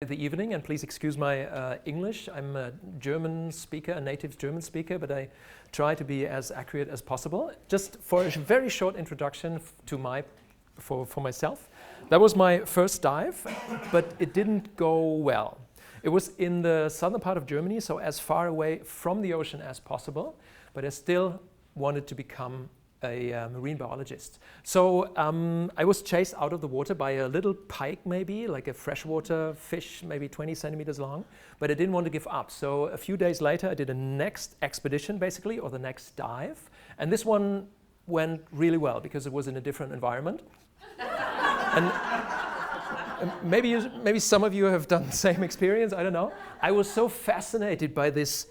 the evening, and please excuse my English. I'm a German speaker, a native German speaker, but I try to be as accurate as possible. Just for a very short introduction to for myself. That was my first dive, but it didn't go well. It was in the southern part of Germany, so as far away from the ocean as possible, but I still wanted to become a marine biologist. So I was chased out of the water by a little pike, maybe, like a freshwater fish, maybe 20 centimeters long, but I didn't want to give up. So a few days later, I did a next expedition, basically, or the next dive. And this one went really well because it was in a different environment. And maybe some of you have done the same experience, I don't know. I was so fascinated by this,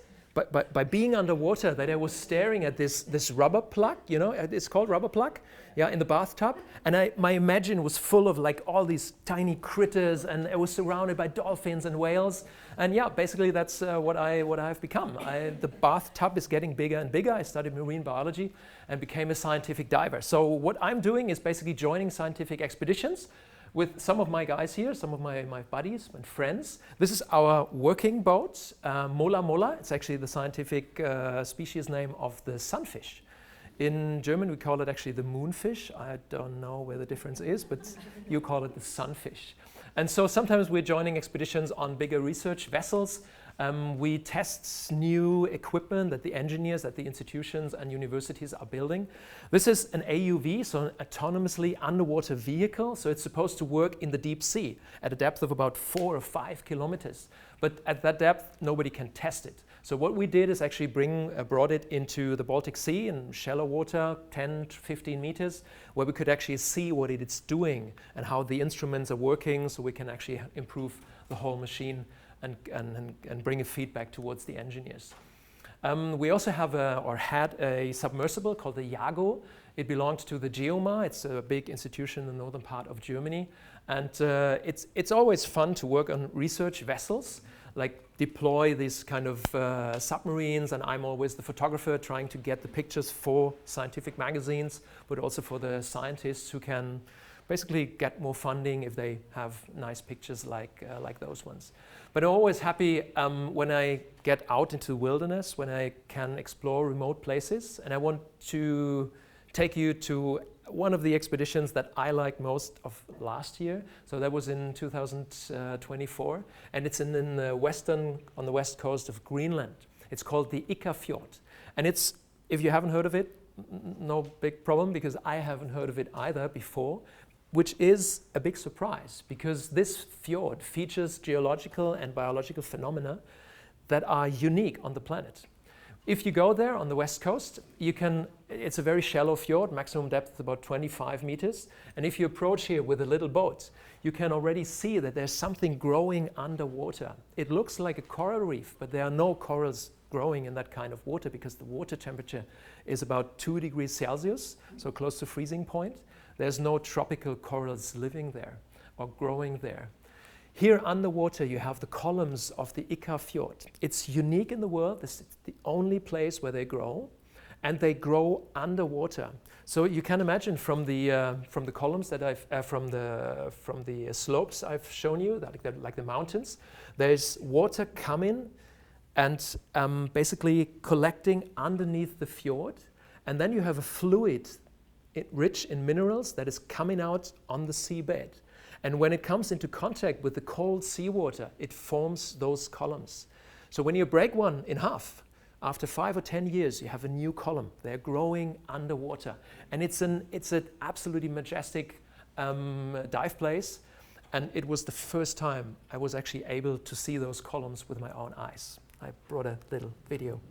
by being underwater, that I was staring at this rubber plug, you know, it's called rubber plug, yeah, in the bathtub. And my imagination was full of like all these tiny critters, and I was surrounded by dolphins and whales. And yeah, basically that's what I've become. The bathtub is getting bigger and bigger. I studied marine biology and became a scientific diver. So what I'm doing is basically joining scientific expeditions with some of my guys here, some of my buddies and friends. This is our working boat, Mola Mola. It's actually the scientific species name of the sunfish. In German, we call it actually the moonfish. I don't know where the difference is, but you call it the sunfish. And so sometimes we're joining expeditions on bigger research vessels. We test new equipment that the engineers at the institutions and universities are building. This is an AUV, so an autonomously underwater vehicle. So it's supposed to work in the deep sea at a depth of about 4 or 5 kilometers. But at that depth, nobody can test it. So what we did is actually brought it into the Baltic Sea in shallow water, 10 to 15 meters, where we could actually see what it is doing and how the instruments are working, so we can actually improve the whole machine and bring a feedback towards the engineers. We also have had a submersible called the Jago. It belonged to the Geoma. It's a big institution in the northern part of Germany. And it's always fun to work on research vessels, like deploy these kind of submarines, and I'm always the photographer trying to get the pictures for scientific magazines, but also for the scientists who can basically get more funding if they have nice pictures like those ones. But I'm always happy when I get out into the wilderness, when I can explore remote places, and I want to take you to one of the expeditions that I liked most of last year. So that was in 2024, and it's on the west coast of Greenland. It's called the Fjord, and it's, if you haven't heard of it, no big problem, because I haven't heard of it either before, which is a big surprise, because this fjord features geological and biological phenomena that are unique on the planet. If you go there on the west coast, it's a very shallow fjord, maximum depth about 25 meters. And if you approach here with a little boat, you can already see that there's something growing underwater. It looks like a coral reef, but there are no corals growing in that kind of water because the water temperature is about 2 degrees Celsius, so close to freezing point. There's no tropical corals living there or growing there. Here underwater, you have the columns of the Fjord. It's unique in the world. This is the only place where they grow, and they grow underwater. So you can imagine from the columns that from the slopes I've shown you, like the mountains, there's water coming and basically collecting underneath the fjord, and then you have a fluid rich in minerals that is coming out on the seabed. And when it comes into contact with the cold seawater, it forms those columns. So when you break one in half, after 5 or 10 years, you have a new column. They're growing underwater. And it's an absolutely majestic dive place. And it was the first time I was actually able to see those columns with my own eyes. I brought a little video.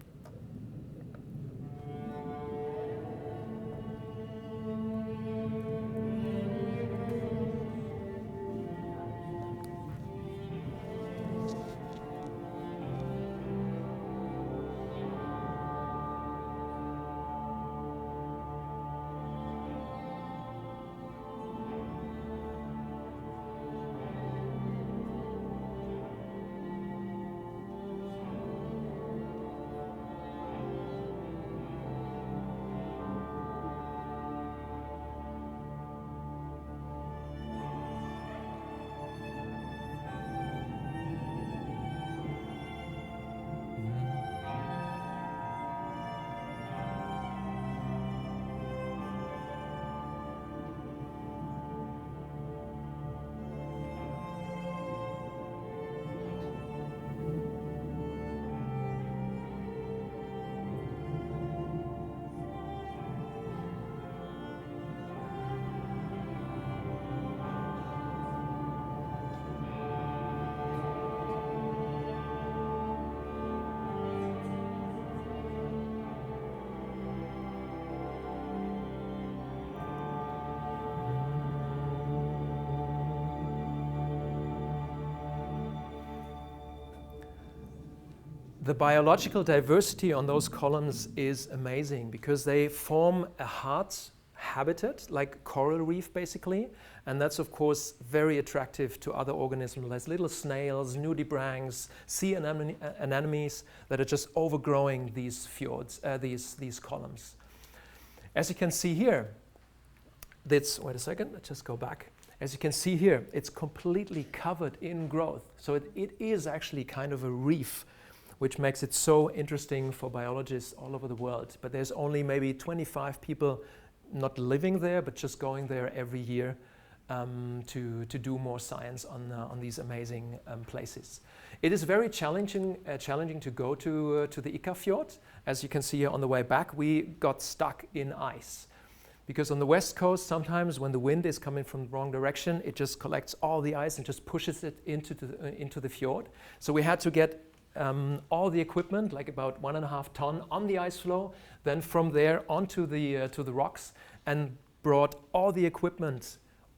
The biological diversity on those columns is amazing because they form a hard habitat, like coral reef basically, and that's of course very attractive to other organisms like little snails, nudibranchs, sea anemones that are just overgrowing these fjords, these columns. As you can see here, wait a second, let's just go back. As you can see here, it's completely covered in growth. So it is actually kind of a reef, which makes it so interesting for biologists all over the world. But there's only maybe 25 people not living there, but just going there every year to do more science on these amazing places. It is very challenging to go to the Ikka Fjord. As you can see here on the way back, we got stuck in ice. Because on the west coast, sometimes when the wind is coming from the wrong direction, it just collects all the ice and just pushes it into the fjord. So we had to get all the equipment, like about 1.5 ton, on the ice floe, then from there onto to the rocks, and brought all the equipment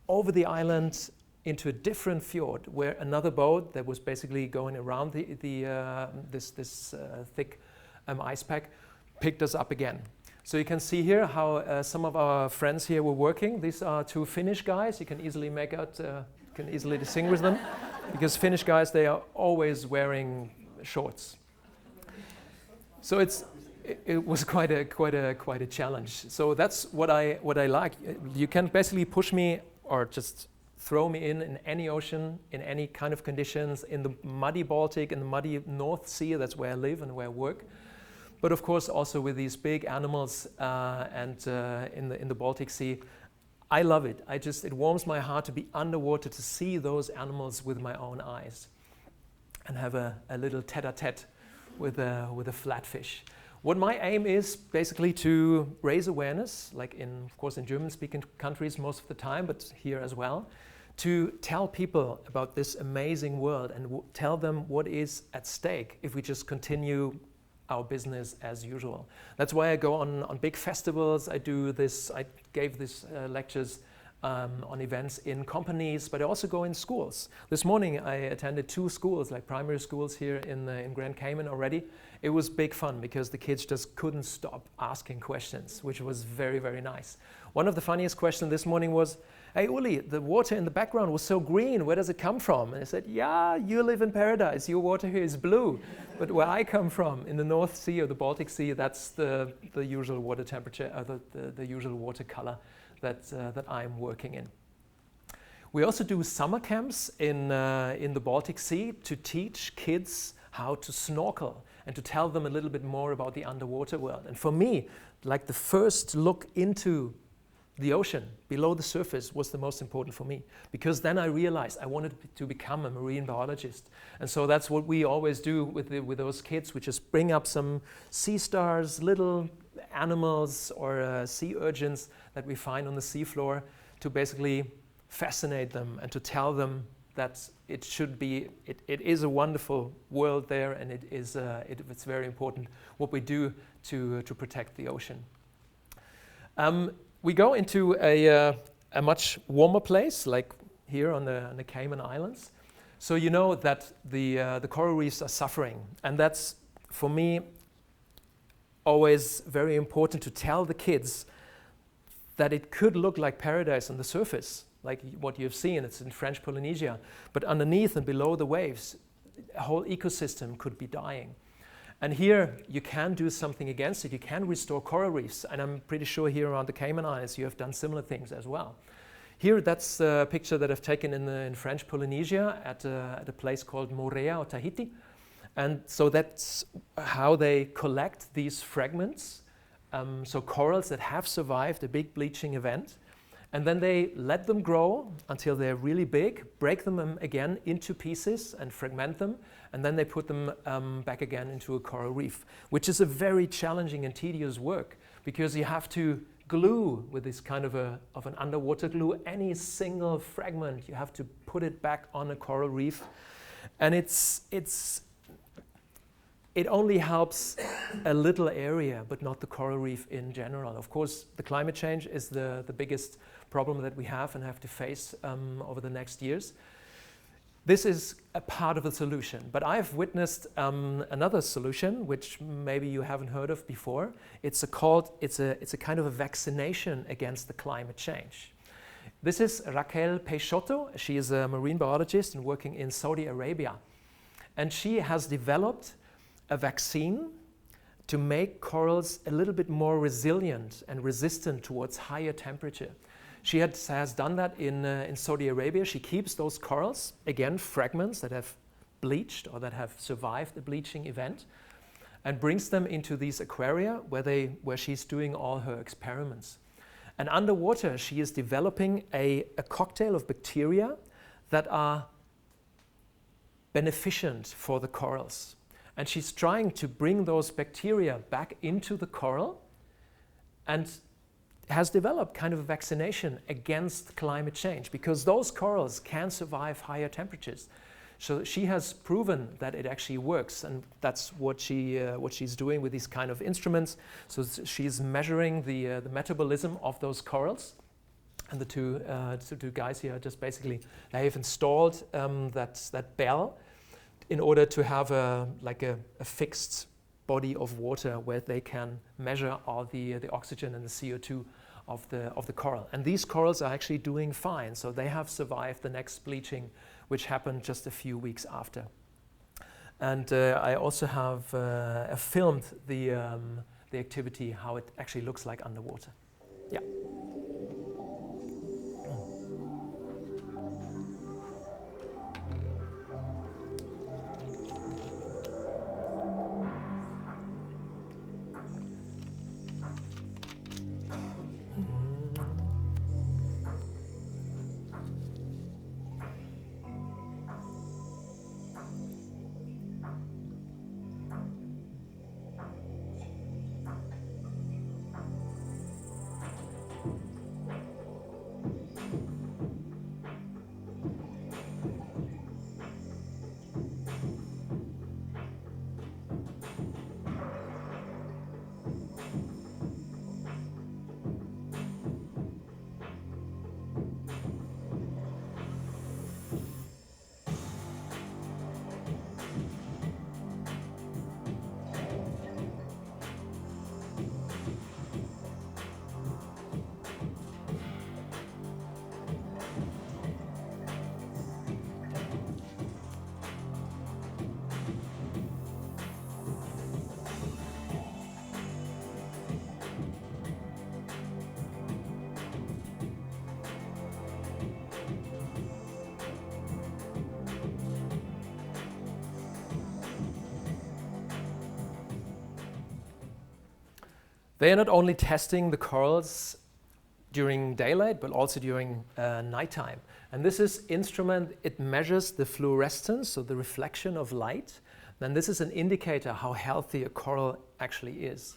over the island into a different fjord, where another boat that was basically going around this thick ice pack picked us up again. So you can see here how some of our friends here were working. These are 2 Finnish guys. You can easily make out, can easily distinguish them, because Finnish guys, they are always wearing shorts. So it was quite a challenge. So that's what I like. You can basically push me or just throw me in any ocean, in any kind of conditions, in the muddy Baltic, in the muddy North Sea. That's where I live and where I work. But of course, also with these big animals and in the Baltic Sea, I love it. It warms my heart to be underwater, to see those animals with my own eyes, and have a little tete-a-tete with a flatfish. What my aim is basically to raise awareness, like of course in German-speaking countries most of the time, but here as well, to tell people about this amazing world and tell them what is at stake if we just continue our business as usual. That's why I go on big festivals. I gave these lectures on events in companies, but I also go in schools. This morning I attended 2 schools, like primary schools here in Grand Cayman already. It was big fun because the kids just couldn't stop asking questions, which was very, very nice. One of the funniest questions this morning was, "Hey Uli, the water in the background was so green, where does it come from?" And I said, "Yeah, you live in paradise, your water here is blue. But where I come from, in the North Sea or the Baltic Sea, that's the usual water temperature, the usual water color that I'm working in." We also do summer camps in the Baltic Sea to teach kids how to snorkel and to tell them a little bit more about the underwater world. And for me, like the first look into the ocean below the surface was the most important for me, because then I realized I wanted to become a marine biologist. And so that's what we always do with those kids. We just bring up some sea stars, little animals or sea urchins that we find on the seafloor, to basically fascinate them and to tell them that it is a wonderful world there, and it's very important what we do to protect the ocean. We go into a much warmer place, like here on the Cayman Islands. So you know that the coral reefs are suffering, and that's, for me, always very important to tell the kids that it could look like paradise on the surface, like what you've seen. It's in French Polynesia, but underneath and below the waves, a whole ecosystem could be dying. And here you can do something against it. You can restore coral reefs, and I'm pretty sure here around the Cayman Islands you have done similar things as well. Here, that's a picture that I've taken in French Polynesia at a place called Moorea or Tahiti. And so that's how they collect these fragments, so corals that have survived a big bleaching event. And then they let them grow until they're really big, break them again into pieces and fragment them, and then they put them back again into a coral reef, which is a very challenging and tedious work, because you have to glue with this kind of an underwater glue any single fragment. You have to put it back on a coral reef, and it only helps a little area, but not the coral reef in general. Of course, the climate change is the biggest problem that we have and have to face over the next years. This is a part of the solution, but I've witnessed another solution which maybe you haven't heard of before. It's a kind of a vaccination against the climate change. This is Raquel Peixoto. She is a marine biologist and working in Saudi Arabia. And she has developed a vaccine to make corals a little bit more resilient and resistant towards higher temperature. She has done that in Saudi Arabia. She keeps those corals, again, fragments that have bleached or that have survived the bleaching event, and brings them into these aquaria where she's doing all her experiments. And underwater, she is developing a cocktail of bacteria that are beneficent for the corals. And she's trying to bring those bacteria back into the coral and has developed kind of a vaccination against climate change because those corals can survive higher temperatures. So she has proven that it actually works, and that's what she's doing with these kind of instruments. So she's measuring the metabolism of those corals, and the two guys here just basically they have installed that bell in order to have a fixed body of water where they can measure all the oxygen and the CO2 of the coral. And these corals are actually doing fine, so they have survived the next bleaching, which happened just a few weeks after. And I also have filmed the activity, how it actually looks like underwater. Yeah. They are not only testing the corals during daylight, but also during nighttime. And this instrument, it measures the fluorescence, so the reflection of light. Then this is an indicator how healthy a coral actually is.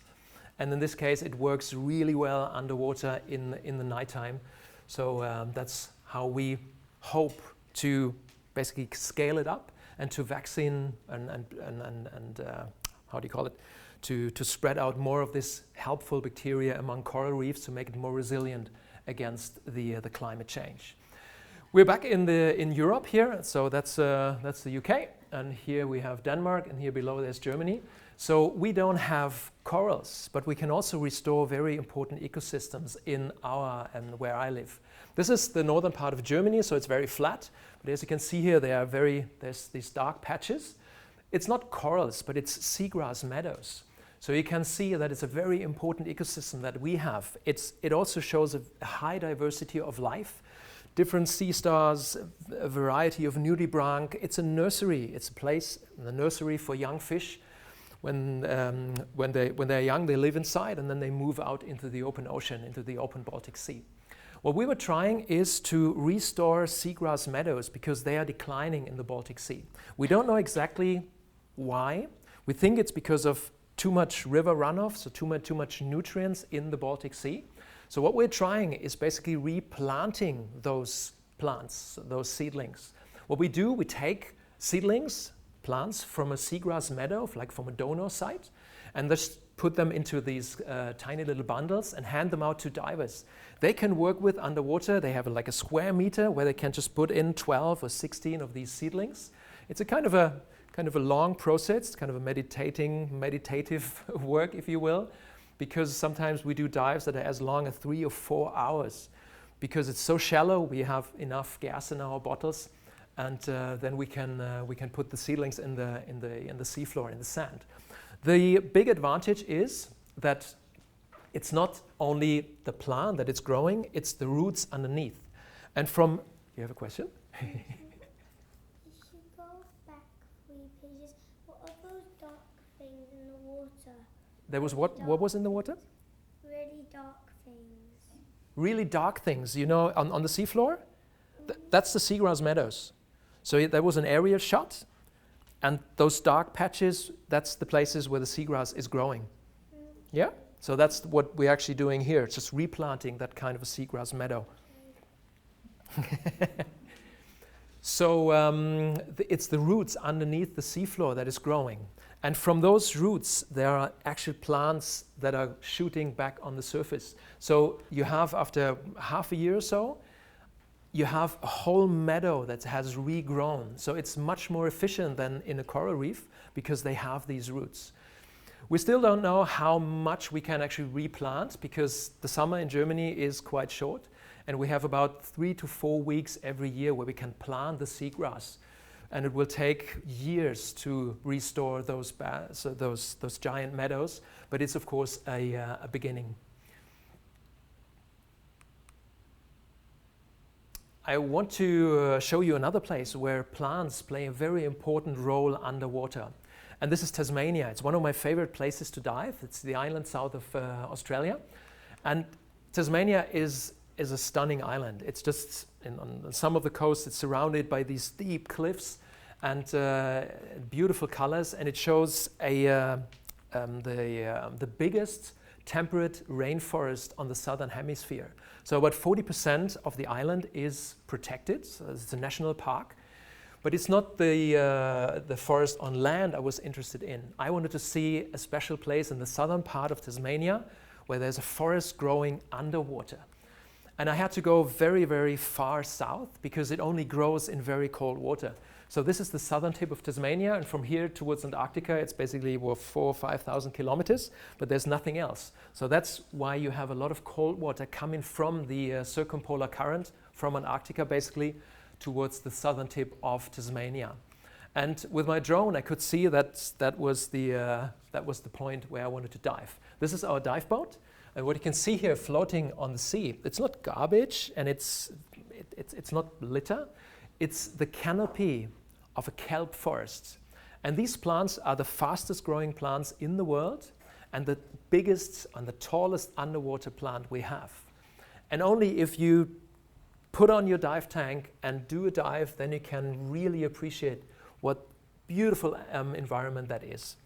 And in this case, it works really well underwater in the nighttime. So that's how we hope to basically scale it up and to vaccine and how do you call it? To spread out more of this helpful bacteria among coral reefs to make it more resilient against the climate change. We're back in Europe here, so that's the UK, and here we have Denmark, and here below there's Germany. So we don't have corals, but we can also restore very important ecosystems in and where I live. This is the northern part of Germany, so it's very flat. But as you can see here, there's these dark patches. It's not corals, but it's seagrass meadows. So you can see that it's a very important ecosystem that we have. It also shows a high diversity of life, different sea stars, a variety of nudibranch. It's a nursery. It's a place, a nursery for young fish. When they're young, they live inside, and then they move out into the open ocean, into the open Baltic Sea. What we were trying is to restore seagrass meadows because they are declining in the Baltic Sea. We don't know exactly why. We think it's because of too much river runoff, so too much nutrients in the Baltic Sea. So what we're trying is basically replanting those plants, those seedlings. What we do, we take seedlings, plants from a seagrass meadow, like from a donor site, and just put them into these tiny little bundles and hand them out to divers. They can work with underwater. They have like a square meter where they can just put in 12 or 16 of these seedlings. It's a kind of a long process, kind of a meditative work, if you will, because sometimes we do dives that are as long as 3 or 4 hours. Because it's so shallow, we have enough gas in our bottles, and then we can put the seedlings in the seafloor, in the sand. The big advantage is that it's not only the plant that it's growing, it's the roots underneath. And from, you have a question? You should go back 3 pages. What are those dark things in the water? There was what? What was in the water? Really dark things. Really dark things, you know, on the seafloor? That's the seagrass meadows. So there was an aerial shot, and those dark patches, that's the places where the seagrass is growing. Yeah? So that's what we're actually doing here, just replanting that kind of a seagrass meadow. So it's the roots underneath the seafloor that is growing. And from those roots, there are actual plants that are shooting back on the surface. So you have, after half a year or so, you have a whole meadow that has regrown. So it's much more efficient than in a coral reef because they have these roots. We still don't know how much we can actually replant because the summer in Germany is quite short. And we have about 3 to 4 weeks every year where we can plant the seagrass. And it will take years to restore those giant meadows, but it's of course a beginning. I want to show you another place where plants play a very important role underwater. And this is Tasmania. It's one of my favorite places to dive. It's the island south of Australia. And Tasmania is a stunning island. It's just, on some of the coast, it's surrounded by these steep cliffs and beautiful colors, and it shows the biggest temperate rainforest on the southern hemisphere. So about 40% of the island is protected, so it's a national park. But it's not the forest on land I was interested in. I wanted to see a special place in the southern part of Tasmania where there's a forest growing underwater. And I had to go very, very far south because it only grows in very cold water. So this is the southern tip of Tasmania, and from here towards Antarctica, it's basically 4,000 or 5,000 kilometers, but there's nothing else. So that's why you have a lot of cold water coming from the circumpolar current, from Antarctica basically, towards the southern tip of Tasmania. And with my drone, I could see that was the point where I wanted to dive. This is our dive boat. And what you can see here floating on the sea, it's not garbage and it's not litter. It's the canopy of a kelp forest. And these plants are the fastest growing plants in the world and the biggest and the tallest underwater plant we have. And only if you put on your dive tank and do a dive, then you can really appreciate what beautiful environment that is.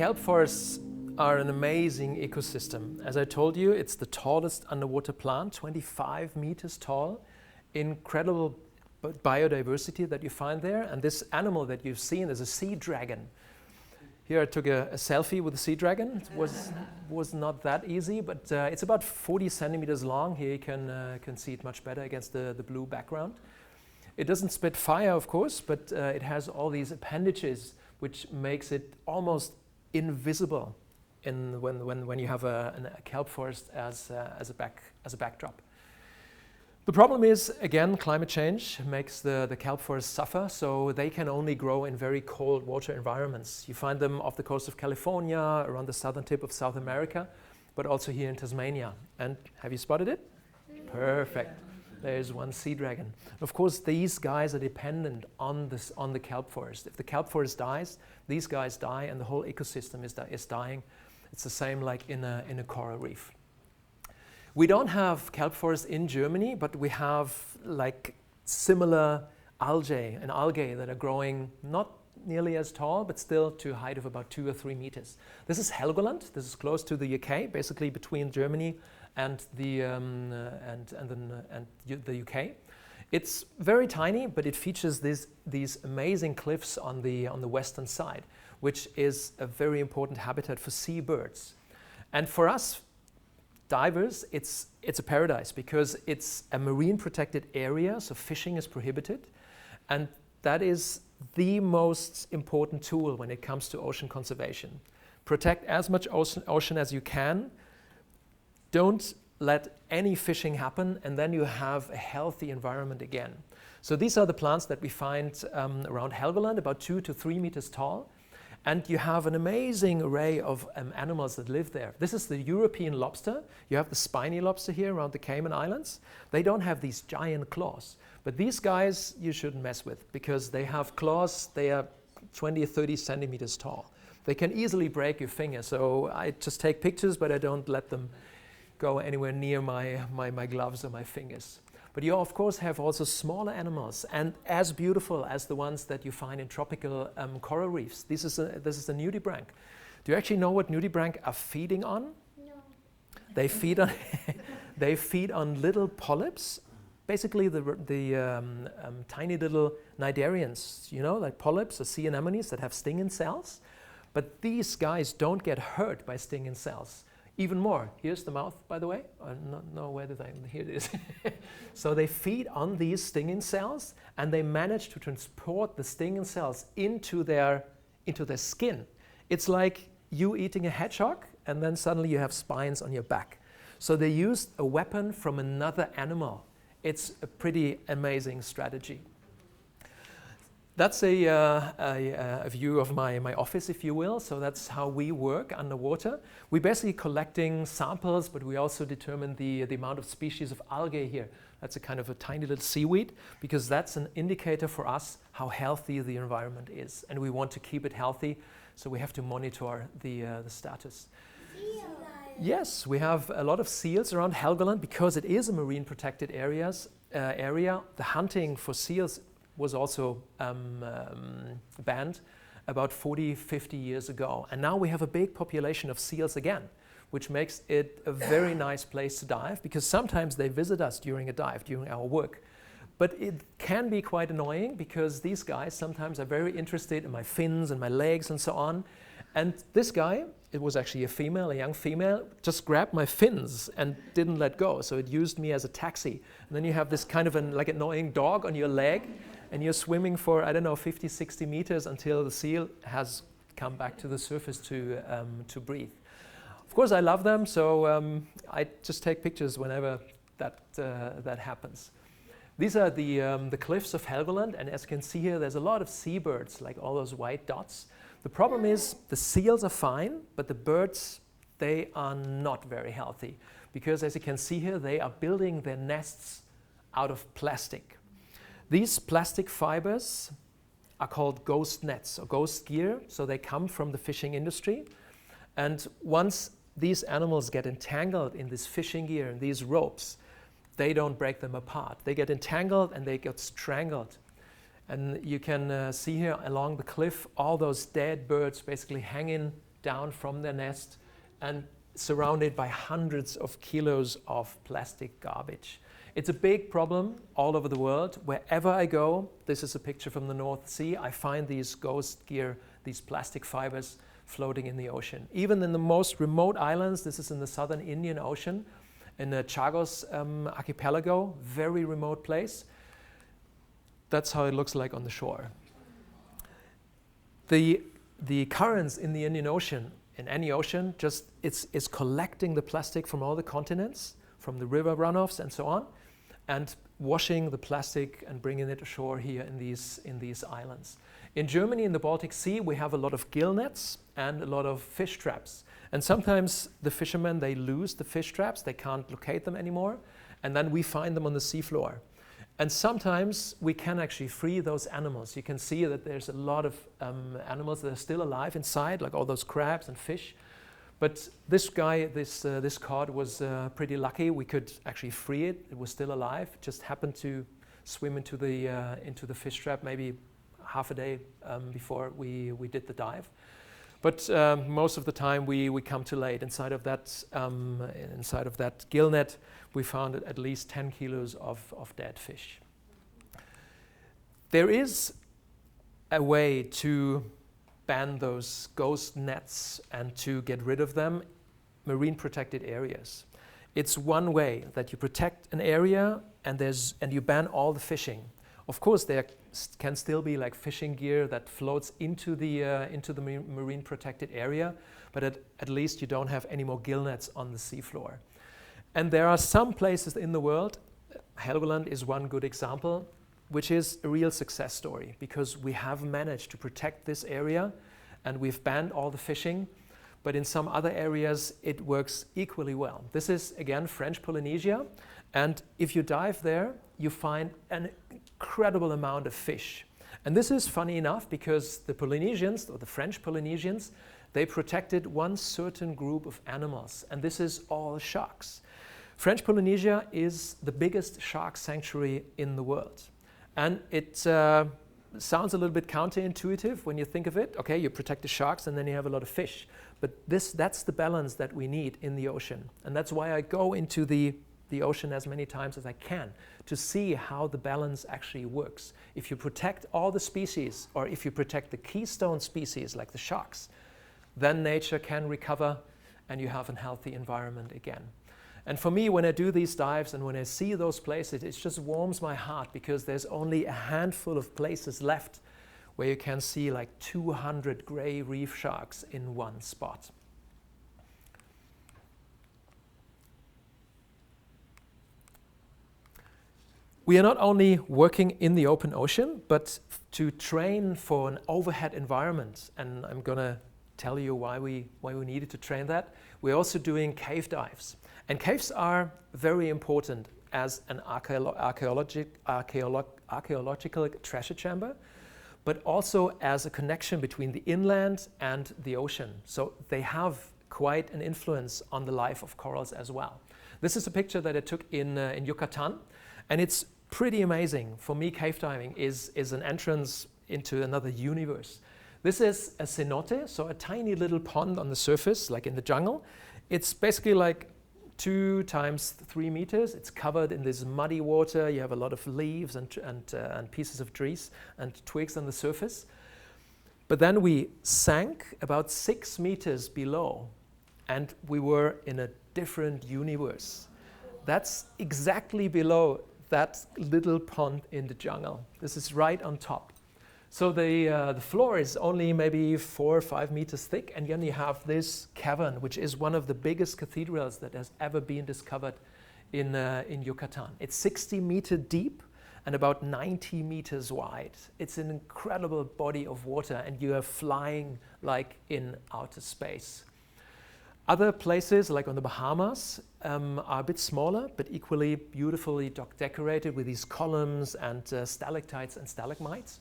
kelp forests are an amazing ecosystem. As I told you, it's the tallest underwater plant, 25 meters tall. Incredible biodiversity that you find there. And this animal that you've seen is a sea dragon. Here I took a selfie with the sea dragon. It was not that easy, but it's about 40 centimeters long. Here you can see it much better against the blue background. It doesn't spit fire, of course, but it has all these appendages, which makes it almost invisible when you have a kelp forest as a backdrop. The problem is, again, climate change makes the kelp forests suffer, so they can only grow in very cold water environments. You find them off the coast of California, around the southern tip of South America, but also here in Tasmania. And have you spotted it? Perfect. There's one sea dragon. Of course, these guys are dependent on the kelp forest. If the kelp forest dies, these guys die, and the whole ecosystem is dying. It's the same like in a coral reef. We don't have kelp forests in Germany, but we have like similar algae that are growing not nearly as tall, but still to a height of about 2 or 3 meters. This is Helgoland. This is close to the UK, basically between Germany and the UK. It's very tiny, but it features these amazing cliffs on the western side, which is a very important habitat for seabirds. And for us divers, it's a paradise because it's a marine protected area, so fishing is prohibited, and that is the most important tool when it comes to ocean conservation. Protect as much ocean as you can. Don't let any fishing happen, and then you have a healthy environment again. So these are the plants that we find around Helgoland, about 2 to 3 meters tall. And you have an amazing array of animals that live there. This is the European lobster. You have the spiny lobster here around the Cayman Islands. They don't have these giant claws. But these guys you shouldn't mess with because they have claws. They are 20 or 30 centimeters tall. They can easily break your finger. So I just take pictures, but I don't let them go anywhere near my gloves or my fingers. But you, of course, have also smaller animals, and as beautiful as the ones that you find in tropical coral reefs. This is a nudibranch. Do you actually know what nudibranch are feeding on? No. They feed on they feed on little polyps, basically the tiny little cnidarians, you know, like polyps or sea anemones that have stinging cells. But these guys don't get hurt by stinging cells. Even more, here's the mouth, by the way. Where did I? Here it is. So they feed on these stinging cells, and they manage to transport the stinging cells into their skin. It's like you eating a hedgehog, and then suddenly you have spines on your back. So they used a weapon from another animal. It's a pretty amazing strategy. That's a view of my office, if you will. So that's how we work underwater. We're basically collecting samples, but we also determine the amount of species of algae here. That's a kind of a tiny little seaweed, because that's an indicator for us how healthy the environment is. And we want to keep it healthy, so we have to monitor the status. Yes, we have a lot of seals around Helgoland because it is a marine protected area. The hunting for seals was also banned about 40, 50 years ago. And now we have a big population of seals again, which makes it a very nice place to dive, because sometimes they visit us during a dive, during our work. But it can be quite annoying because these guys sometimes are very interested in my fins and my legs and so on. And this guy, it was actually a young female, just grabbed my fins and didn't let go. So it used me as a taxi. And then you have this kind of like annoying dog on your leg, and you're swimming for, I don't know, 50, 60 meters until the seal has come back to the surface to breathe. Of course, I love them, so I just take pictures whenever that happens. These are the cliffs of Helgoland, and as you can see here, there's a lot of seabirds, like all those white dots. The problem is the seals are fine, but the birds, they are not very healthy, because as you can see here, they are building their nests out of plastic. These plastic fibers are called ghost nets or ghost gear, so they come from the fishing industry. And once these animals get entangled in this fishing gear and these ropes, they don't break them apart. They get entangled and they get strangled. And you can see here along the cliff all those dead birds basically hanging down from their nest and surrounded by hundreds of kilos of plastic garbage. It's a big problem all over the world. Wherever I go, this is a picture from the North Sea, I find these ghost gear, these plastic fibers floating in the ocean. Even in the most remote islands, this is in the southern Indian Ocean, in the Chagos archipelago, very remote place. That's how it looks like on the shore. The currents in the Indian Ocean, in any ocean, just it's collecting the plastic from all the continents, from the river runoffs and so on, and washing the plastic and bringing it ashore here in these islands. In Germany, in the Baltic Sea, we have a lot of gill nets and a lot of fish traps. And sometimes the fishermen, they lose the fish traps, they can't locate them anymore, and then we find them on the seafloor. And sometimes we can actually free those animals. You can see that there's a lot of animals that are still alive inside, like all those crabs and fish. But this guy, this cod was pretty lucky. We could actually free it. It was still alive. It just happened to swim into the fish trap maybe half a day before we did the dive. But most of the time we come too late. Inside of that gill net, we found at least 10 kilos of dead fish. There is a way to ban those ghost nets and to get rid of them, marine protected areas. It's one way that you protect an area and you ban all the fishing. Of course, there can still be like fishing gear that floats into the marine protected area, but at least you don't have any more gill nets on the seafloor. And there are some places in the world, Helgoland is one good example, which is a real success story because we have managed to protect this area and we've banned all the fishing, but in some other areas it works equally well. This is again French Polynesia, and if you dive there, you find an incredible amount of fish. And this is funny enough because the Polynesians, or the French Polynesians, they protected one certain group of animals, and this is all sharks. French Polynesia is the biggest shark sanctuary in the world. And it sounds a little bit counterintuitive when you think of it. Okay, you protect the sharks and then you have a lot of fish. But that's the balance that we need in the ocean. And that's why I go into the ocean as many times as I can to see how the balance actually works. If you protect all the species, or if you protect the keystone species like the sharks, then nature can recover and you have a healthy environment again. And for me, when I do these dives and when I see those places, it just warms my heart because there's only a handful of places left where you can see like 200 gray reef sharks in one spot. We are not only working in the open ocean, but to train for an overhead environment, and I'm going to tell you why we needed to train that. We're also doing cave dives. And caves are very important as an archaeological treasure chamber, but also as a connection between the inland and the ocean. So they have quite an influence on the life of corals as well. This is a picture that I took in Yucatan, and it's pretty amazing. For me, cave diving is an entrance into another universe. This is a cenote, so a tiny little pond on the surface, like in the jungle. It's basically like 2 times 3 meters. It's covered in this muddy water. You have a lot of leaves and pieces of trees and twigs on the surface. But then we sank about 6 meters below, and we were in a different universe. That's exactly below that little pond in the jungle. This is right on top. So the floor is only maybe 4 or 5 meters thick, and then you have this cavern, which is one of the biggest cathedrals that has ever been discovered in Yucatan. It's 60 meters deep and about 90 meters wide. It's an incredible body of water, and you are flying like in outer space. Other places, like on the Bahamas, are a bit smaller, but equally beautifully decorated with these columns and stalactites and stalagmites.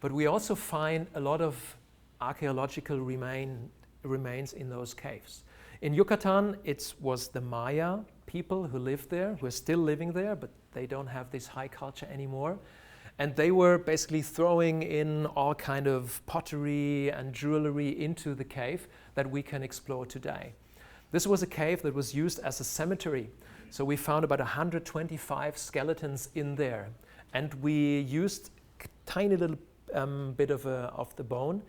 But we also find a lot of archaeological remains in those caves. In Yucatan, it was the Maya people who lived there, who are still living there, but they don't have this high culture anymore. And they were basically throwing in all kind of pottery and jewelry into the cave that we can explore today. This was a cave that was used as a cemetery. So we found about 125 skeletons in there. And we used a tiny little bit of the bone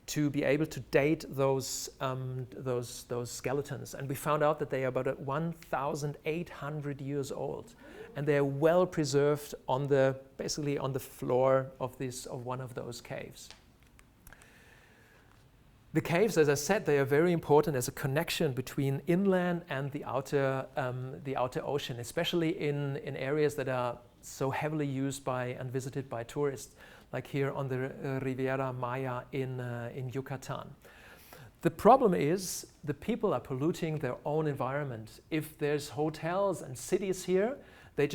to be able to date those skeletons. And we found out that they are about 1,800 years old. And they are well preserved on basically on the floor of one of those caves. The caves, as I said, they are very important as a connection between inland and the outer ocean, especially in areas that are so heavily used by and visited by tourists, like here on the Riviera Maya in Yucatan. The problem is the people are polluting their own environment. If there's hotels and cities here, they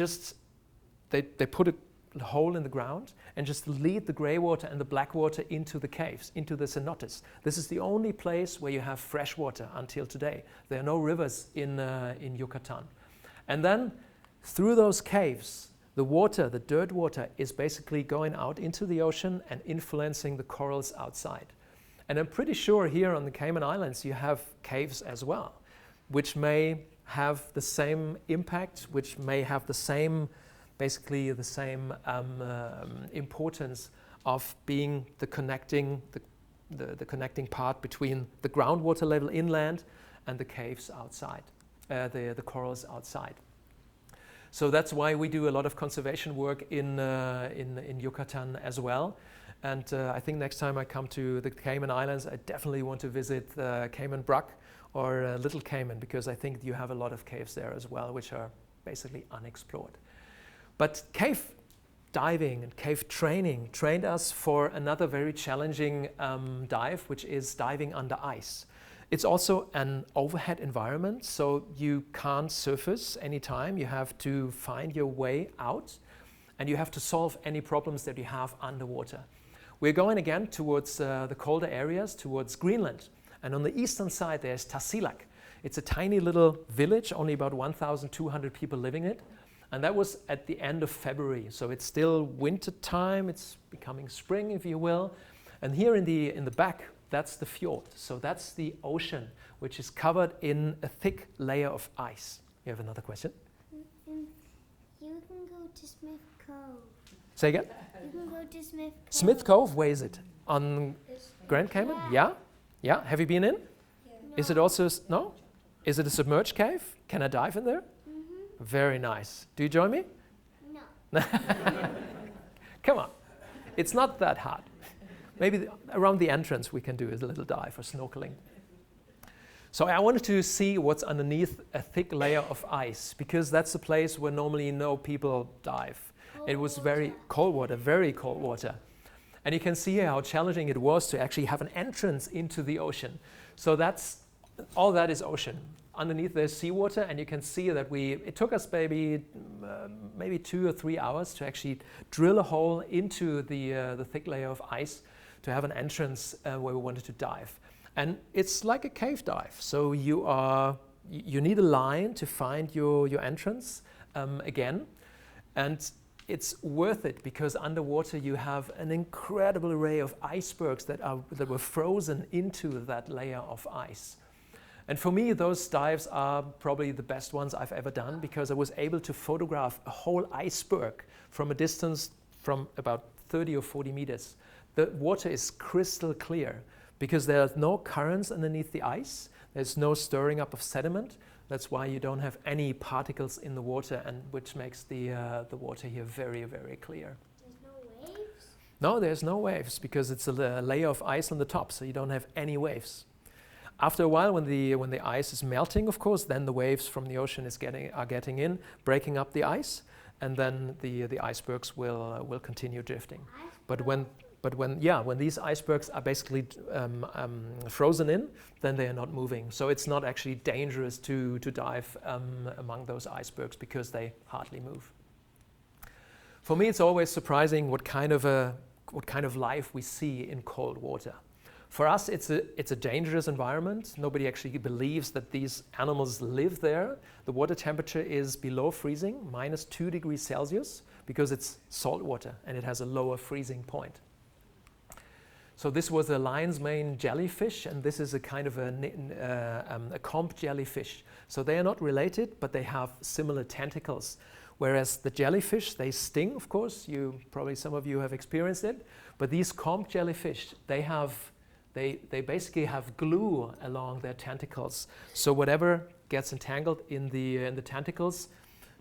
put a hole in the ground and just lead the gray water and the black water into the caves, into the cenotes. This is the only place where you have fresh water until today. There are no rivers in Yucatan. And then through those caves, the water, the dirt water, is basically going out into the ocean and influencing the corals outside. And I'm pretty sure here on the Cayman Islands you have caves as well, which may have the same impact, which may have the same, basically the same importance of being the connecting part between the groundwater level inland and the caves outside, the corals outside. So that's why we do a lot of conservation work in Yucatan as well. And I think next time I come to the Cayman Islands, I definitely want to visit Cayman Brac or Little Cayman, because I think you have a lot of caves there as well, which are basically unexplored. But cave diving and cave training trained us for another very challenging dive, which is diving under ice. It's also an overhead environment, so you can't surface anytime. You have to find your way out, and you have to solve any problems that you have underwater. We're going again towards the colder areas, towards Greenland. And on the eastern side, there's Tasiilaq. It's a tiny little village, only about 1,200 people living in it. And that was at the end of February. So it's still winter time. It's becoming spring, if you will. And here in the back, that's the fjord. So that's the ocean, which is covered in a thick layer of ice. You have another question? You can go to Smith Cove. Say again? You can go to Smith Cove. Smith Cove, where is it? On Grand Cayman? Yeah? Yeah? Have you been in? Yeah. Is it also, no? Is it a submerged cave? Can I dive in there? Mm-hmm. Very nice. Do you join me? No. Come on. It's not that hard. Maybe around the entrance we can do a little dive or snorkeling. So I wanted to see what's underneath a thick layer of ice, because that's a place where normally no people dive. It was very cold water, very cold water. And you can see here how challenging it was to actually have an entrance into the ocean. So all that is ocean. Underneath there's seawater, and you can see that it took us maybe 2 or 3 hours to actually drill a hole into the thick layer of ice to have an entrance where we wanted to dive. And it's like a cave dive. So you need a line to find your entrance again. And it's worth it, because underwater you have an incredible array of icebergs that were frozen into that layer of ice. And for me, those dives are probably the best ones I've ever done, because I was able to photograph a whole iceberg from a distance from about 30 or 40 meters. The water is crystal clear, because there are no currents underneath the ice. There's no stirring up of sediment. That's why you don't have any particles in the water, and which makes the water here very, very clear. There's no waves? No, there's no waves, because it's a layer of ice on the top, so you don't have any waves. After a while, when the ice is melting, of course, then the waves from the ocean are getting in, breaking up the ice, and then the icebergs will continue drifting. But when these icebergs are basically frozen in, then they are not moving. So it's not actually dangerous to dive among those icebergs, because they hardly move. For me, it's always surprising what kind of life we see in cold water. For us, it's a dangerous environment. Nobody actually believes that these animals live there. The water temperature is below freezing, -2 degrees Celsius, because it's salt water and it has a lower freezing point. So this was a lion's mane jellyfish, and this is a kind of a comp jellyfish. So they are not related, but they have similar tentacles. Whereas the jellyfish, they sting, of course. Some of you have experienced it. But these comp jellyfish, they basically have glue along their tentacles. So whatever gets entangled in the tentacles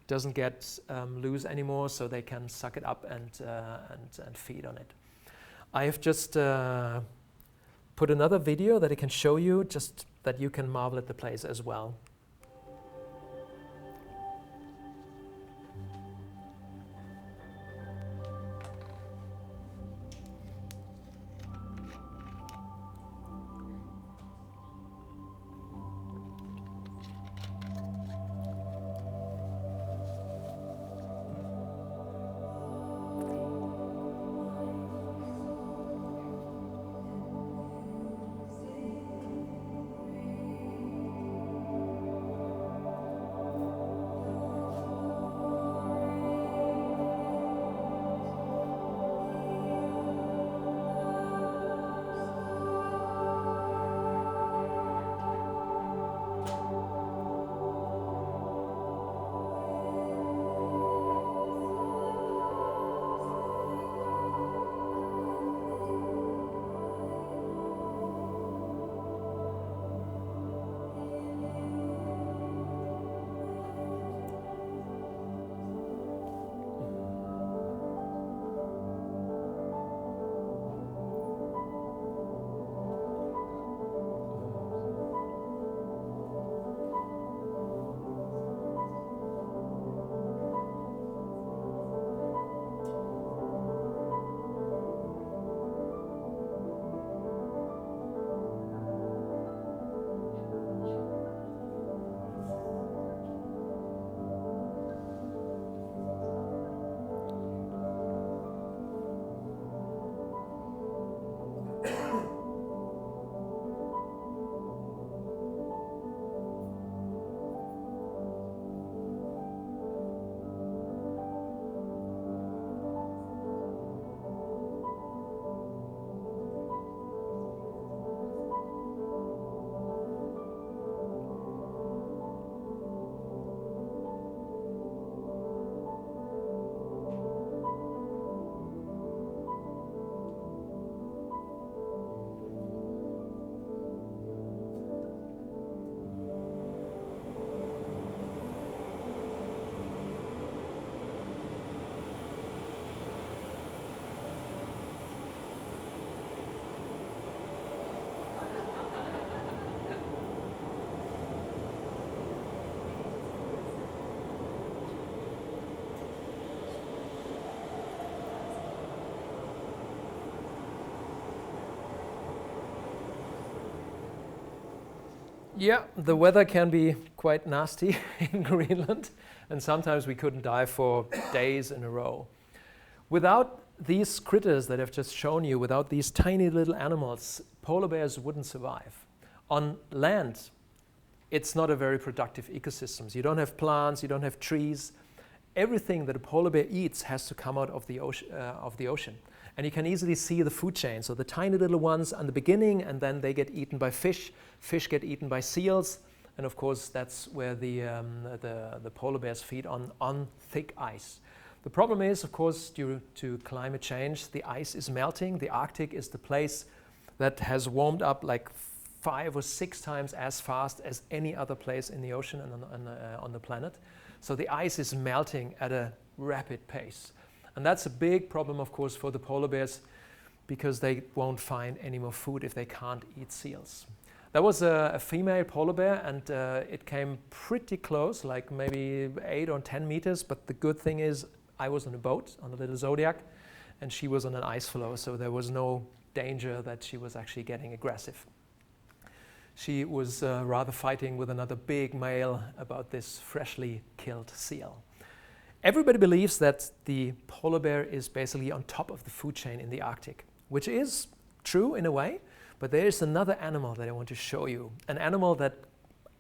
doesn't get loose anymore, so they can suck it up and feed on it. I have just put another video that I can show you, just that you can marvel at the place as well. Yeah, the weather can be quite nasty in Greenland, and sometimes we couldn't dive for days in a row. Without these critters that I've just shown you, without these tiny little animals, polar bears wouldn't survive. On land, it's not a very productive ecosystem. You don't have plants, you don't have trees. Everything that a polar bear eats has to come out of the ocean. And you can easily see the food chain. So the tiny little ones on the beginning, and then they get eaten by fish. Fish get eaten by seals. And of course, that's where the polar bears feed on thick ice. The problem is, of course, due to climate change, the ice is melting. The Arctic is the place that has warmed up like 5 or 6 times as fast as any other place in the ocean and on the planet. So the ice is melting at a rapid pace. And that's a big problem, of course, for the polar bears, because they won't find any more food if they can't eat seals. That was a female polar bear, and it came pretty close, like maybe 8 or 10 meters. But the good thing is I was on a boat, on a little Zodiac, and she was on an ice floe, so there was no danger that she was actually getting aggressive. She was rather fighting with another big male about this freshly killed seal. Everybody believes that the polar bear is basically on top of the food chain in the Arctic, which is true in a way, But there is another animal that I want to show you, an animal that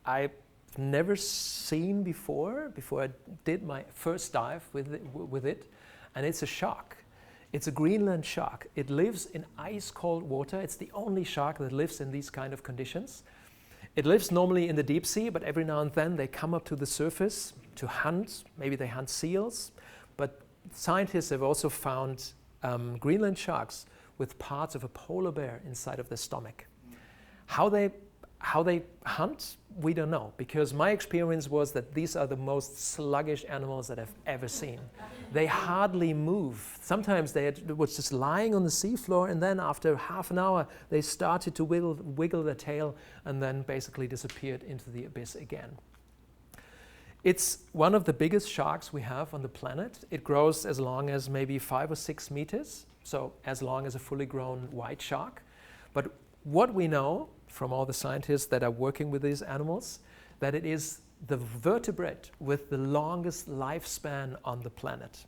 I've never seen before I did my first dive with it, and it's a shark. It's a Greenland shark. It lives in ice-cold water. It's the only shark that lives in these kind of conditions. It lives normally in the deep sea, but every now and then they come up to the surface to hunt. Maybe they hunt seals, but scientists have also found Greenland sharks with parts of a polar bear inside of their stomach. How they hunt, we don't know, because my experience was that these are the most sluggish animals that I've ever seen. They hardly move. Sometimes they was just lying on the seafloor, and then after half an hour they started to wiggle their tail and then basically disappeared into the abyss again. It's one of the biggest sharks we have on the planet. It grows as long as maybe 5 or 6 meters, so as long as a fully grown white shark. But what we know from all the scientists that are working with these animals, that it is the vertebrate with the longest lifespan on the planet.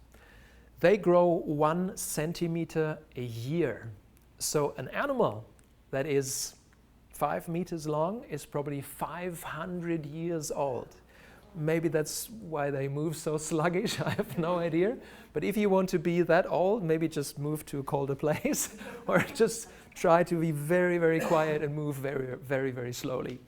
They grow 1 centimeter a year. So an animal that is 5 meters long is probably 500 years old. Maybe that's why they move so sluggish, I have no idea. But if you want to be that old, maybe just move to a colder place or just try to be very, very quiet and move very, very, very slowly.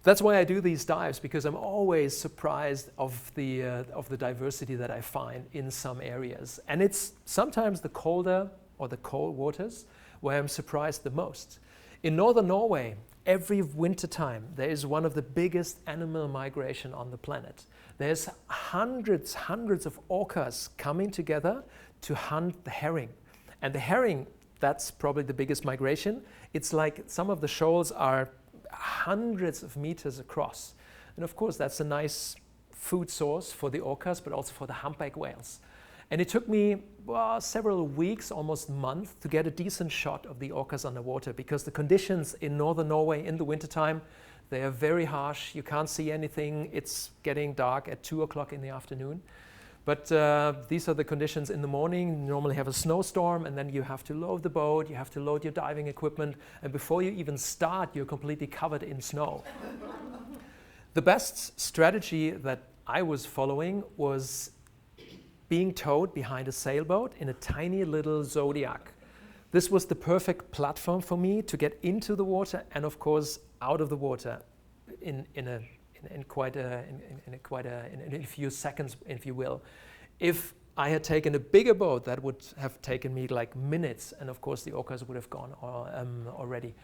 That's why I do these dives, because I'm always surprised of the diversity that I find in some areas. And it's sometimes the colder or the cold waters where I'm surprised the most. In northern Norway, every winter time, there is one of the biggest animal migration on the planet. There's hundreds of orcas coming together to hunt the herring. And the herring, that's probably the biggest migration. It's like some of the shoals are hundreds of meters across. And of course, that's a nice food source for the orcas, but also for the humpback whales. And it took me several weeks, almost a month, to get a decent shot of the orcas underwater, because the conditions in northern Norway in the wintertime, they are very harsh. You can't see anything. It's getting dark at 2 o'clock in the afternoon. But these are the conditions in the morning. You normally have a snowstorm, and then you have to load the boat, you have to load your diving equipment, and before you even start, you're completely covered in snow. The best strategy that I was following was being towed behind a sailboat in a tiny little Zodiac. This was the perfect platform for me to get into the water and, of course, out of the water in a few seconds, if you will. If I had taken a bigger boat, that would have taken me like minutes, and of course the orcas would have gone already.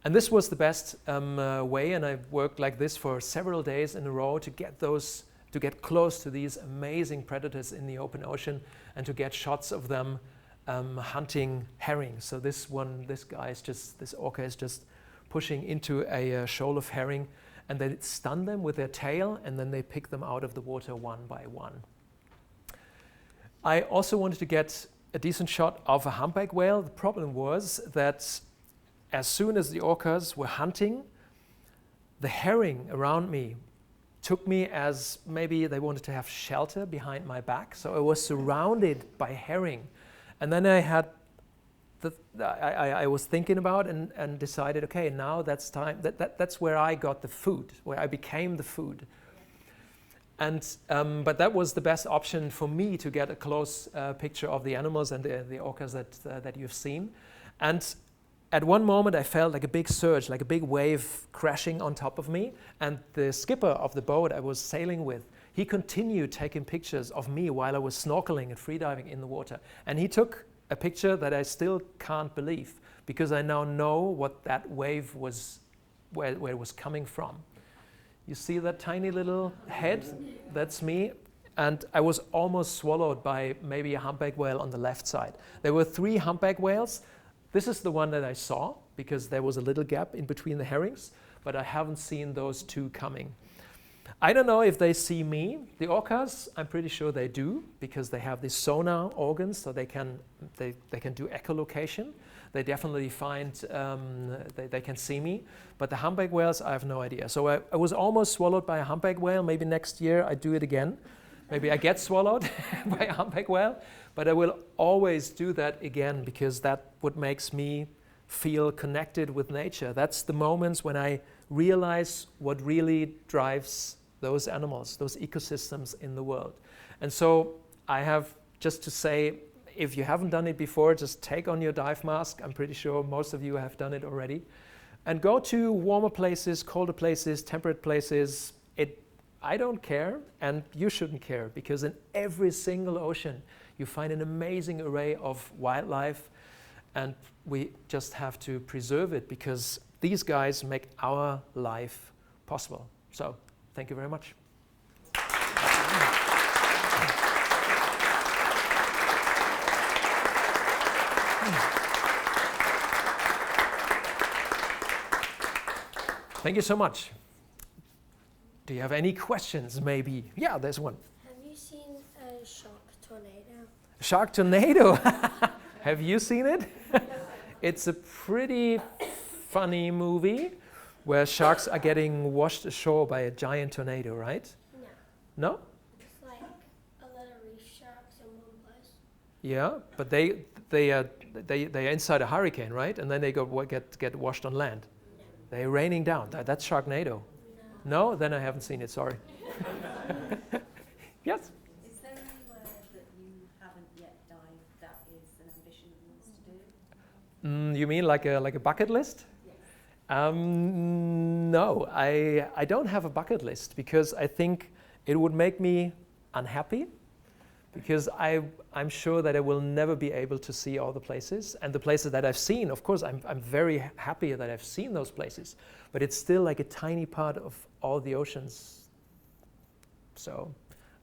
And this was the best way, and I worked like this for several days in a row to get close to these amazing predators in the open ocean and to get shots of them hunting herring. So this orca is just pushing into a shoal of herring, and they stun them with their tail, and then they pick them out of the water one by one. I also wanted to get a decent shot of a humpback whale. The problem was that as soon as the orcas were hunting, the herring around me took me as maybe they wanted to have shelter behind my back. So I was surrounded by herring. And then I was thinking about and decided, okay, now that's time. That's where I got the food, where I became the food. And but that was the best option for me to get a close picture of the animals and the orcas that you've seen. And at one moment I felt like a big surge, like a big wave crashing on top of me. And the skipper of the boat I was sailing with, he continued taking pictures of me while I was snorkeling and freediving in the water. And he took a picture that I still can't believe, because I now know what that wave was, where it was coming from. You see that tiny little head? That's me. And I was almost swallowed by maybe a humpback whale on the left side. There were 3 humpback whales. This is the one that I saw, because there was a little gap in between the herrings, but I haven't seen those 2 coming. I don't know if they see me. The orcas, I'm pretty sure they do, because they have these sonar organs, so they can do echolocation. They definitely find, they can see me. But the humpback whales, I have no idea. So I was almost swallowed by a humpback whale. Maybe next year I do it again. Maybe I get swallowed by a humpback whale. But I will always do that again, because that what makes me feel connected with nature. That's the moments when I realize what really drives those animals, those ecosystems in the world. And so I have just to say, if you haven't done it before, just take on your dive mask. I'm pretty sure most of you have done it already. And go to warmer places, colder places, temperate places. I don't care, and you shouldn't care, because in every single ocean you find an amazing array of wildlife, and we just have to preserve it because these guys make our life possible. So, thank you very much. Thank you so much. Do you have any questions, maybe? Yeah, there's one. Have you seen a shark tornado? Shark tornado? Have you seen it? It's a pretty funny movie where sharks are getting washed ashore by a giant tornado, right? No. No? It's like a lot of reef sharks in one place. Yeah, but they are inside a hurricane, right? And then they get washed on land. No. They're raining down. That's Sharknado. No? Then I haven't seen it, sorry. Yes? Is there anywhere that you haven't yet dived that is an ambition of yours to do? You mean like a bucket list? Yes. No, I don't have a bucket list because I think it would make me unhappy, because I'm sure that I will never be able to see all the places. And the places that I've seen, of course, I'm very happy that I've seen those places, but it's still like a tiny part of all the oceans. So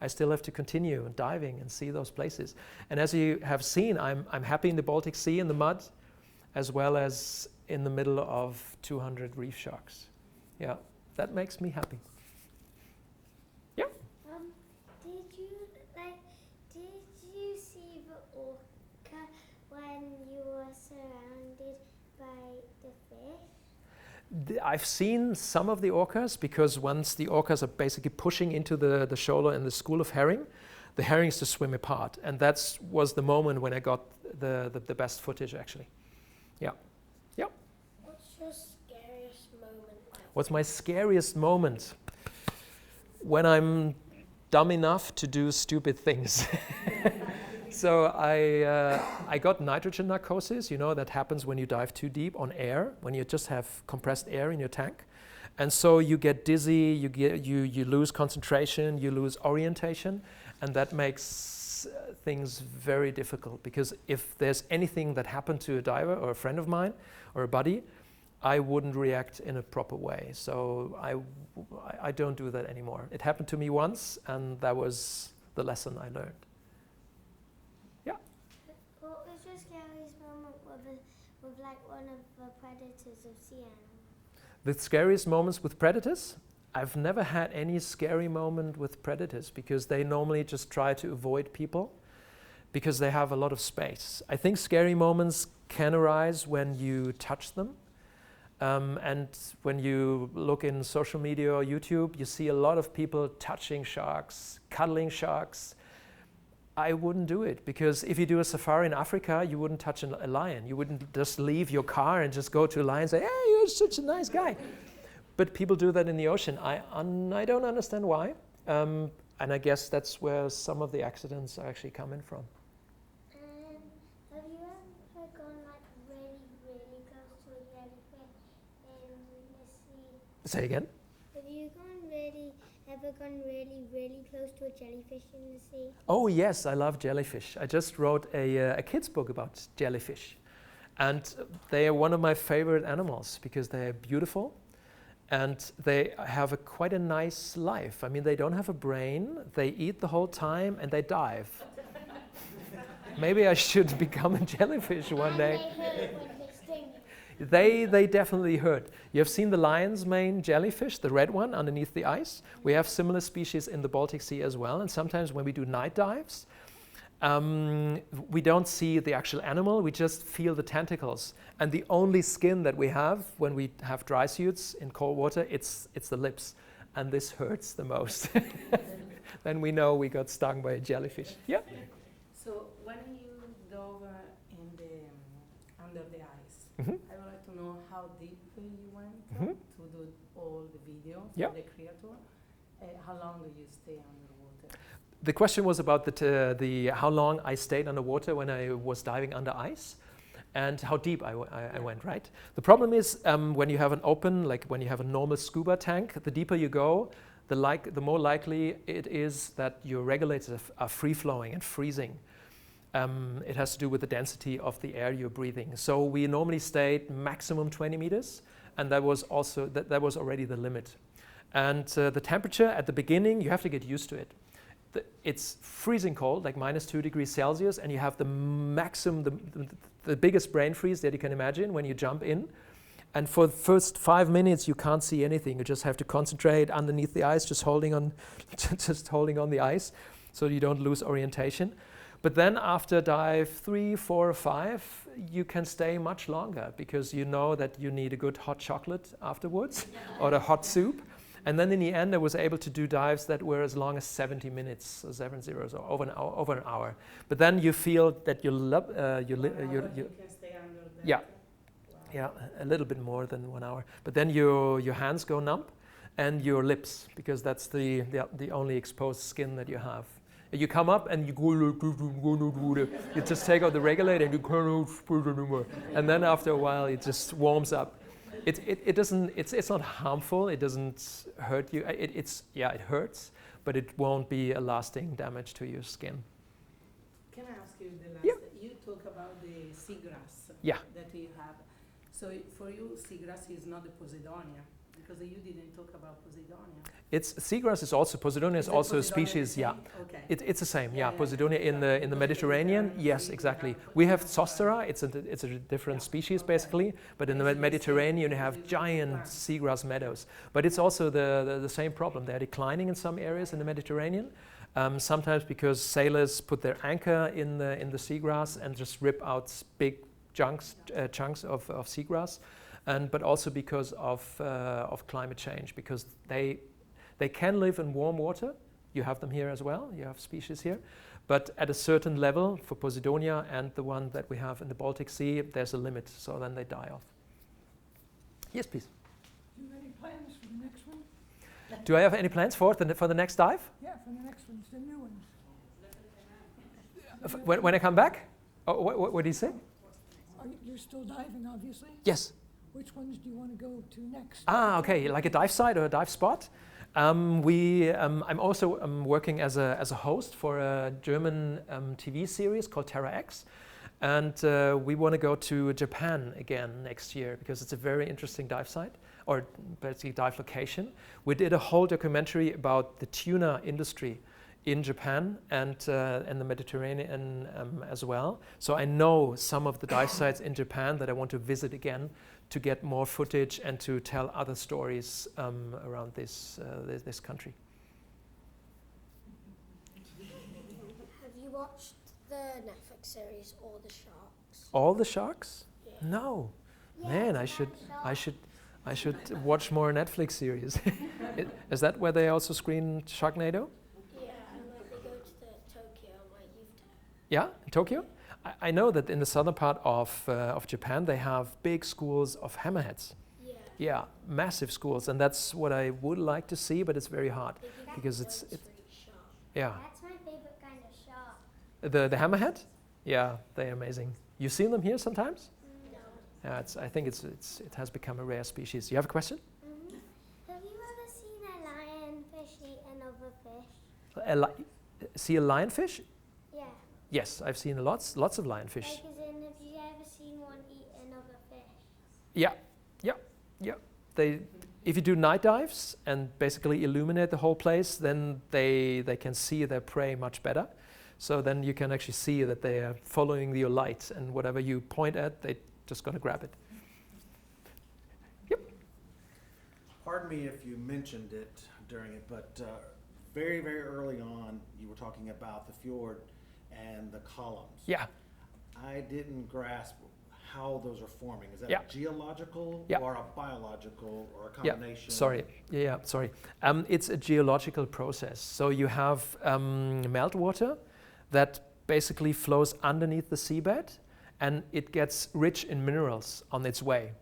I still have to continue diving and see those places. And as you have seen, I'm happy in the Baltic Sea in the mud, as well as in the middle of 200 reef sharks. Yeah, that makes me happy. Yeah. Did you see the orca when you were surrounded by the fish? I've seen some of the orcas, because once the orcas are basically pushing into the shoaler in the school of herring, the herrings just swim apart. And that was the moment when I got the best footage, actually. Yeah. Yeah. What's your scariest moment? What's my scariest moment? When I'm dumb enough to do stupid things. So I got nitrogen narcosis. You know, that happens when you dive too deep on air, when you just have compressed air in your tank. And so you get dizzy, you lose concentration, you lose orientation, and that makes things very difficult, because if there's anything that happened to a diver or a friend of mine or a buddy, I wouldn't react in a proper way. So I don't do that anymore. It happened to me once, and that was the lesson I learned. Yeah. What was your scariest moment with like one of the predators of sea animals? The scariest moments with predators? I've never had any scary moment with predators, because they normally just try to avoid people because they have a lot of space. I think scary moments can arise when you touch them. And when you look in social media or YouTube, you see a lot of people touching sharks, cuddling sharks. I wouldn't do it, because if you do a safari in Africa, you wouldn't touch a lion. You wouldn't just leave your car and just go to a lion and say, hey, you're such a nice guy. But people do that in the ocean. I don't understand why. And I guess that's where some of the accidents are actually coming from. Have you ever gone like really, really close to a jellyfish in the sea? Say again? Have you ever gone really close to a jellyfish in the sea? Oh yes, I love jellyfish. I just wrote a kid's book about jellyfish. And they are one of my favorite animals, because they are beautiful and they have quite a nice life. I mean, they don't have a brain, they eat the whole time, and they dive. Maybe I should become a jellyfish one day. And they hurt when they sting. They definitely hurt. You have seen the lion's mane jellyfish, the red one underneath the ice. We have similar species in the Baltic Sea as well. And sometimes when we do night dives, we don't see the actual animal, we just feel the tentacles. And the only skin that we have when we have dry suits in cold water, it's the lips. And this hurts the most. Then we know we got stung by a jellyfish. Yeah. So when you dove in the under the ice, Mm-hmm. I you went Mhm. to do all the video for Yeah. the creator. How long do you stay underwater? The question was about the how long I stayed underwater when I was diving under ice, and how deep I went. Right. The problem is when you have an open, like when you have a normal scuba tank, the deeper you go, the more likely it is that your regulators are free flowing and freezing. It has to do with the density of the air you're breathing. So we normally stayed maximum 20 meters, and that was also that was already the limit. And the temperature at the beginning, you have to get used to it. It's freezing cold, like -2 degrees Celsius, and you have the maximum, the biggest brain freeze that you can imagine when you jump in. And for the first 5 minutes, you can't see anything. You just have to concentrate underneath the ice, just holding on the ice, so you don't lose orientation. But then after dive 3, 4, or 5, you can stay much longer because you know that you need a good hot chocolate afterwards or a hot soup. And then in the end, I was able to do dives that were as long as 70 minutes, so 70, so over an hour. But then you feel that you can stay under the yeah. Yeah, a little bit more than 1 hour. But then your hands go numb and your lips, because that's the only exposed skin that you have. You come up and you just take out the regulator and you can't breathe anymore. And then after a while, it just warms up. It doesn't. It's not harmful. It doesn't hurt you. It hurts, but it won't be a lasting damage to your skin. Can I ask you the last? Yeah. You talk about the seagrass Yeah. that you have. So for you, seagrass is not the Posidonia, because you didn't talk about Posidonia. Seagrass is also Posidonia is also a Posidonia species. the Yeah, same? Okay. it's the same. Yeah, Yeah, Posidonia in the Mediterranean. Yes, exactly. We have Zostera. It's a different species basically, but in the Mediterranean you have giant seagrass meadows. But it's also the same problem. They're declining in some areas in the Mediterranean. Sometimes because sailors put their anchor in the seagrass and just rip out big chunks of seagrass, but also because of climate change, because they can live in warm water. You have them here as well. You have species here, but at a certain level for Posidonia and the one that we have in the Baltic Sea, there's a limit. So then they die off. Yes, please. Do you have any plans for the next one? Do I have any plans for the next dive? Yeah, for the next ones, the new ones. When I come back? Oh, what do you say? You're still diving, obviously. Yes. Which ones do you want to go to next? Okay, like a dive site or a dive spot. I'm also working as a host for a German TV series called Terra X, and we want to go to Japan again next year because it's a very interesting dive site, or basically dive location. We did a whole documentary about the tuna industry in Japan and the Mediterranean as well. So I know some of the dive sites in Japan that I want to visit again to get more footage and to tell other stories around this country. Have you watched the Netflix series All the Sharks? All the sharks? Yeah. No. Yeah, Man, it's about sharks. I should watch more Netflix series. Is that where they also screen Sharknado? Yeah, and when they go to Tokyo on my youth trip. Yeah, in Tokyo? I know that in the southern part of Japan they have big schools of hammerheads. Yeah. Yeah, massive schools, and that's what I would like to see, but it's very hard because it's shark. yeah. That's my favorite kind of shark. The hammerhead? Yeah, they're amazing. You seen them here sometimes? No. Yeah, I think it has become a rare species. You have a question? Mm-hmm. Have you ever seen a lionfish eat another fish? See a lionfish? Yeah. Yes, I've seen lots of lionfish. Like as in, have you ever seen one eat another fish? Yeah. If you do night dives and basically illuminate the whole place, then they can see their prey much better. So then you can actually see that they are following your light, and whatever you point at, they're just going to grab it. Yep. Pardon me if you mentioned it during it, but very, very early on, you were talking about the fjord and the columns. Yeah. I didn't grasp how those are forming. Is that Yeah. geological Yeah. or a biological or a Yeah, combination? sorry. It's a geological process. So you have meltwater that basically flows underneath the seabed, and it gets rich in minerals on its way.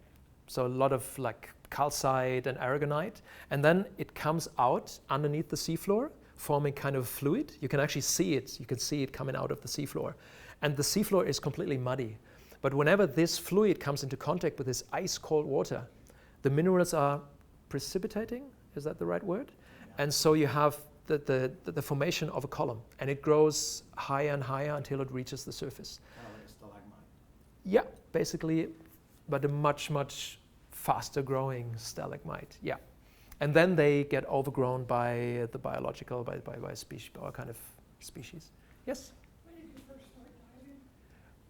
So a lot of like calcite and aragonite. And then it comes out underneath the seafloor, forming kind of fluid. You can actually see it. You can see it coming out of the seafloor. And the seafloor is completely muddy. But whenever this fluid comes into contact with this ice cold water, the minerals are precipitating. Is that the right word? And so you have the formation of a column, and it grows higher and higher until it reaches the surface. Kind of like a stalagmite. Yeah, basically, but a much, much faster growing stalagmite. Yeah. And then they get overgrown by the biological, by species, or kind of species. Yes? When did you first start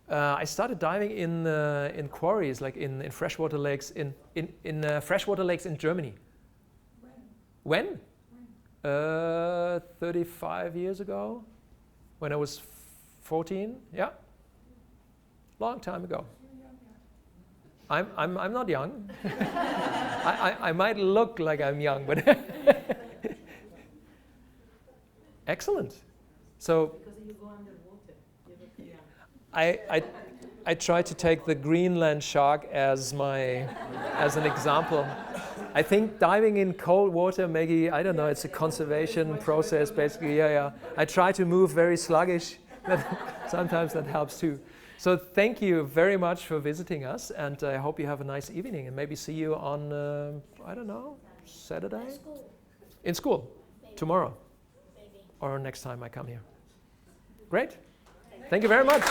diving? I started diving in quarries, like in freshwater lakes, in freshwater lakes in Germany. When? When? 35 years ago, when I was 14. Yeah, long time ago. I'm not young. I might look like I'm young, but excellent. So Because you go underwater. You look young. I try to take the Greenland shark as an example. I think diving in cold water, maybe, I don't know, it's a conservation process, basically, yeah. I try to move very sluggish, but sometimes that helps too. So thank you very much for visiting us, and I hope you have a nice evening, and maybe see you on, I don't know, Saturday? School, In school, tomorrow, maybe. or next time I come here. Great. Thank you very much.